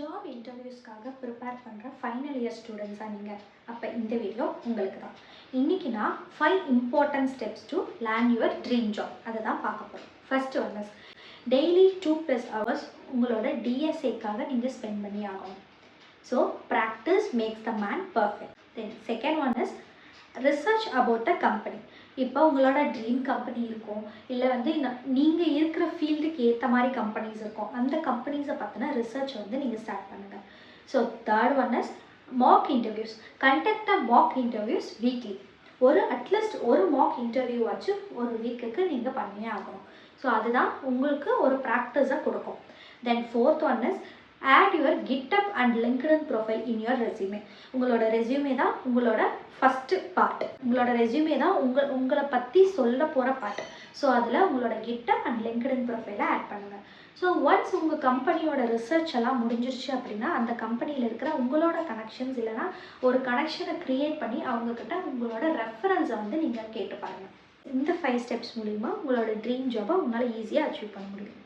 Job இன்டர்வியூஸ்க்காக prepare பண்ணுற final year ஸ்டூடெண்ட்ஸாக நீங்கள். அப்போ இந்த வீடியோ உங்களுக்கு தான். இன்றைக்கி நான் 5 important steps to land your dream job அதை தான் பார்க்க போகிறோம். First one is daily 2+ hours உங்களோட டிஎஸ்ஏக்காக நீங்கள் ஸ்பெண்ட் பண்ணி ஆகணும். So practice makes the man perfect. Then second one is research about the company. இப்போ உங்களோட ட்ரீம் கம்பெனி இருக்கும், இல்லை நீங்கள் இருக்கிற ஃபீல்டுக்கு ஏற்ற மாதிரி கம்பெனிஸ் இருக்கும். அந்த கம்பெனிஸை பற்றின ரிசர்ச் நீங்கள் ஸ்டார்ட் பண்ணுங்கள். So third one is mock interviews. Conduct a mock interviews weekly. At least ஒரு மாக் இன்டர்வியூ வச்சு ஒரு வீக்குக்கு நீங்கள் பண்ணியே ஆகணும். ஸோ அதுதான் உங்களுக்கு ஒரு ப்ராக்டிஸை கொடுக்கும். Then fourth one is add your GitHub and LinkedIn profile in your resume. உங்களோட ரெஸ்யூமே தான் உங்களோட ஃபஸ்ட்டு பார்ட். உங்களோட ரெஸ்யூமே தான் உங்களை பற்றி சொல்ல போகிற பார்ட். ஸோ அதில் உங்களோட GitHub அண்ட் LinkedIn ப்ரொஃபைலை ஆட் பண்ணுங்கள். ஸோ ஒன்ஸ் உங்கள் கம்பெனியோட ரிசர்ச் எல்லாம் முடிஞ்சிருச்சு அப்படின்னா அந்த கம்பெனியில் இருக்கிற உங்களோட கனெக்ஷன்ஸ் இல்லைனா ஒரு கனெக்ஷனை க்ரியேட் பண்ணி அவங்கக்கிட்ட உங்களோட ரெஃபரன்ஸை நீங்கள் கேட்டு பாருங்கள். இந்த 5 ஸ்டெப்ஸ் மூலிமா உங்களோட ட்ரீம் ஜாபை உங்களால் ஈஸியாக அச்சீவ் பண்ண முடியும்.